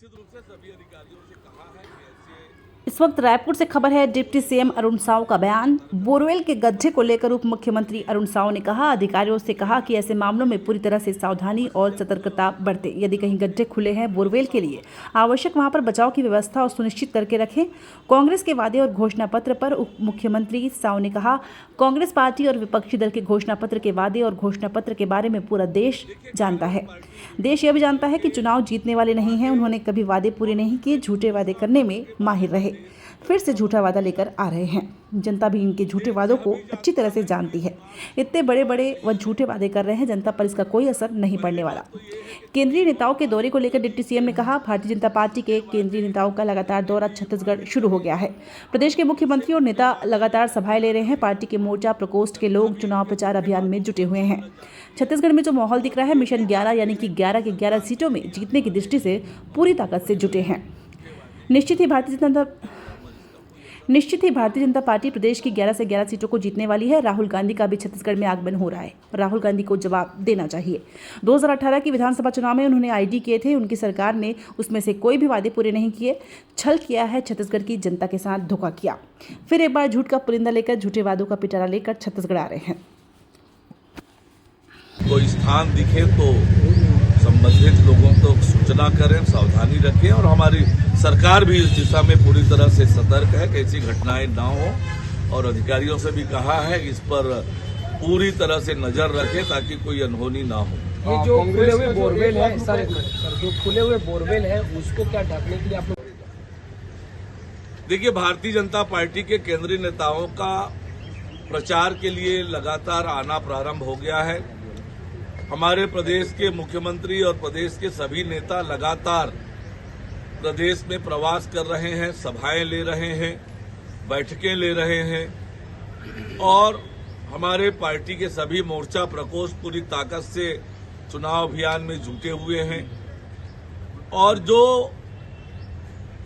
निश्चित रूप से सभी अधिकारियों से कहा है कि ऐसे इस वक्त रायपुर से खबर है। डिप्टी सीएम अरुण साव का बयान। बोरवेल के गड्ढे को लेकर उप मुख्यमंत्री अरुण साव ने कहा, अधिकारियों से कहा कि ऐसे मामलों में पूरी तरह से सावधानी और सतर्कता बरतें। यदि कहीं गड्ढे खुले हैं बोरवेल के लिए, आवश्यक वहां पर बचाव की व्यवस्था और सुनिश्चित करके रखें। कांग्रेस के वादे और घोषणा पत्र पर उप मुख्यमंत्री साव ने कहा, कांग्रेस पार्टी और विपक्षी दल के घोषणा पत्र के वादे और घोषणा पत्र के बारे में पूरा देश जानता है। देश यह भी जानता है कि चुनाव जीतने वाले नहीं हैं। उन्होंने कभी वादे पूरे नहीं किए, झूठे वादे करने में माहिर रहे, फिर से झूठा वादा लेकर आ रहे हैं। जनता भी इनके झूठे वादों को अच्छी तरह से जानती है। इतने बड़े बड़े वह झूठे वादे कर रहे हैं, जनता पर इसका कोई असर नहीं पड़ने वाला। केंद्रीय नेताओं के दौरे को लेकर डिप्टी सीएम ने कहा, भारतीय जनता पार्टी के केंद्रीय नेताओं का लगातार दौरा छत्तीसगढ़ शुरू हो गया है। प्रदेश के मुख्यमंत्री और नेता लगातार सभाएं ले रहे हैं। पार्टी के मोर्चा प्रकोष्ठ के लोग चुनाव प्रचार अभियान में जुटे हुए हैं। छत्तीसगढ़ में जो माहौल दिख रहा है, मिशन 11 यानी कि 11 की 11 सीटों में जीतने की दृष्टि से पूरी ताकत से जुटे हैं। निश्चित ही भारतीय जनता पार्टी प्रदेश की 11 से 11 सीटों को जीतने वाली है। राहुल गांधी का भी छत्तीसगढ़ में आगमन हो रहा है। राहुल गांधी को जवाब देना चाहिए। 2018 की विधानसभा चुनाव में उन्होंने आईडी किए थे। उनकी सरकार ने उसमें से कोई भी वादे पूरे नहीं किए, छल किया है, छत्तीसगढ़ की जनता के साथ धोखा किया। फिर एक बार झूठ का पुलिंदा लेकर, झूठे वादों का पिटारा लेकर छत्तीसगढ़ आ रहे हैं। कोई स्थान दिखे तो संबंधित लोगों को सूचना करें, सावधानी रखें, और हमारी सरकार भी इस दिशा में पूरी तरह से सतर्क है कि ऐसी घटनाएं ना हो। और अधिकारियों से भी कहा है कि इस पर पूरी तरह से नजर रखें ताकि कोई अनहोनी ना हो। ये जो खुले हुए बोरवेल है सर, जो खुले हुए बोरवेल है उसको क्या ढकने के लिए आप लोग? देखिए, भारतीय जनता पार्टी के केंद्रीय नेताओं का प्रचार के लिए लगातार आना प्रारंभ हो गया है। हमारे प्रदेश के मुख्यमंत्री और प्रदेश के सभी नेता लगातार प्रदेश में प्रवास कर रहे हैं, सभाएं ले रहे हैं, बैठकें ले रहे हैं, और हमारे पार्टी के सभी मोर्चा प्रकोष्ठ पूरी ताकत से चुनाव अभियान में जुटे हुए हैं। और जो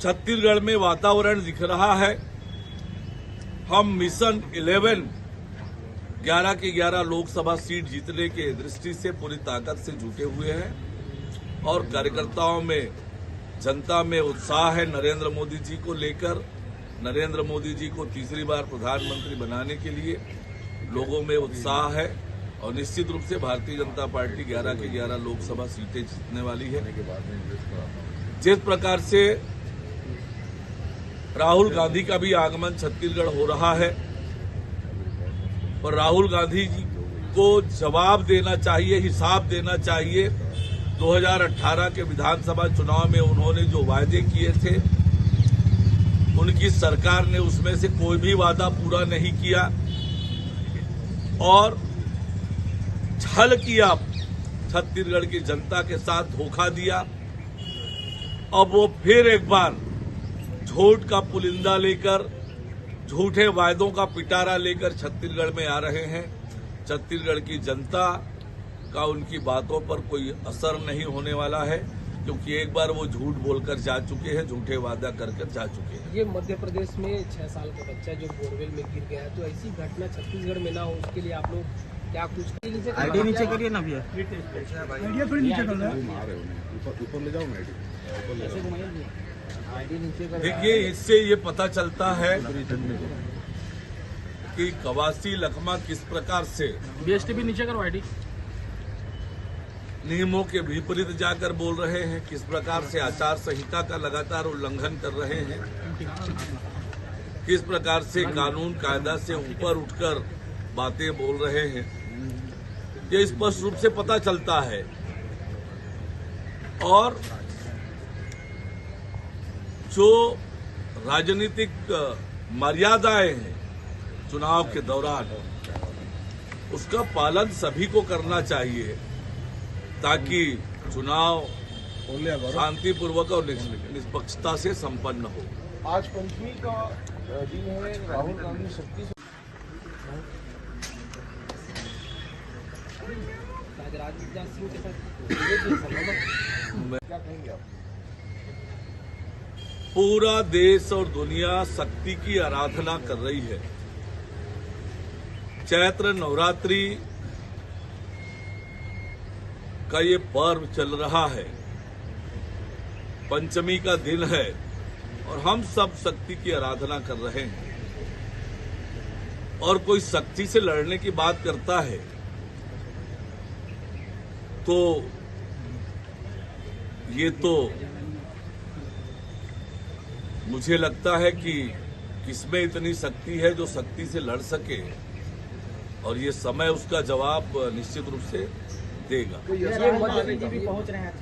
छत्तीसगढ़ में वातावरण दिख रहा है, हम मिशन 11 की 11 लोकसभा सीट जीतने के दृष्टि से पूरी ताकत से जुटे हुए हैं। और कार्यकर्ताओं में, जनता में उत्साह है नरेंद्र मोदी जी को लेकर। नरेंद्र मोदी जी को तीसरी बार प्रधानमंत्री बनाने के लिए लोगों में उत्साह है। और निश्चित रूप से भारतीय जनता पार्टी 11 की 11 लोकसभा सीटें जीतने वाली है। जिस प्रकार से राहुल गांधी का भी आगमन छत्तीसगढ़ हो रहा है, और राहुल गांधी जी को जवाब देना चाहिए, हिसाब देना चाहिए। 2018 के विधानसभा चुनाव में उन्होंने जो वायदे किए थे, उनकी सरकार ने उसमें से कोई भी वादा पूरा नहीं किया और छल किया, छत्तीसगढ़ की जनता के साथ धोखा दिया। अब वो फिर एक बार झूठ का पुलिंदा लेकर, झूठे वायदों का पिटारा लेकर छत्तीसगढ़ में आ रहे हैं। छत्तीसगढ़ की जनता का उनकी बातों पर कोई असर नहीं होने वाला है, क्योंकि एक बार वो झूठ बोलकर जा चुके हैं, झूठे वादा कर जा चुके हैं। ये मध्य प्रदेश में 6 साल का बच्चा जो बोरवेल में गिर गया है, तो ऐसी घटना छत्तीसगढ़ में ना हो, उसके लिए आप लोग क्या कुछ आईडी नीचे करिए ना भैया, आइडिया थोड़ी नीचे कर रहा है, ऊपर ले जाओ ना आईडी नीचे कर। देखिए, इससे ये पता चलता है कि कवासी लखमा किस प्रकार से बीएसटी भी नीचे करो, आईडी नियमों के विपरीत जाकर बोल रहे हैं, किस प्रकार से आचार संहिता का लगातार उल्लंघन कर रहे हैं, किस प्रकार से कानून कायदा से ऊपर उठकर बातें बोल रहे हैं। ये स्पष्ट रूप से पता चलता है। और जो राजनीतिक मर्यादाएं हैं चुनाव के दौरान, उसका पालन सभी को करना चाहिए ताकि चुनाव शांतिपूर्वक और निष्पक्षता से संपन्न हो। आज पंचमी का दिन है, राहुल गांधी शक्ति राजनाथ सिंह के साथ क्या कहेंगे आप? पूरा देश और दुनिया शक्ति की आराधना कर रही है। चैत्र नवरात्रि का ये पर्व चल रहा है। पंचमी का दिन है और हम सब शक्ति की आराधना कर रहे हैं और कोई शक्ति से लड़ने की बात करता है तो ये तो मुझे लगता है कि किसमें इतनी शक्ति है जो शक्ति से लड़ सके, और ये समय उसका जवाब निश्चित रूप से देगा। राहुल गांधी जी भी पहुंच रहे हैं।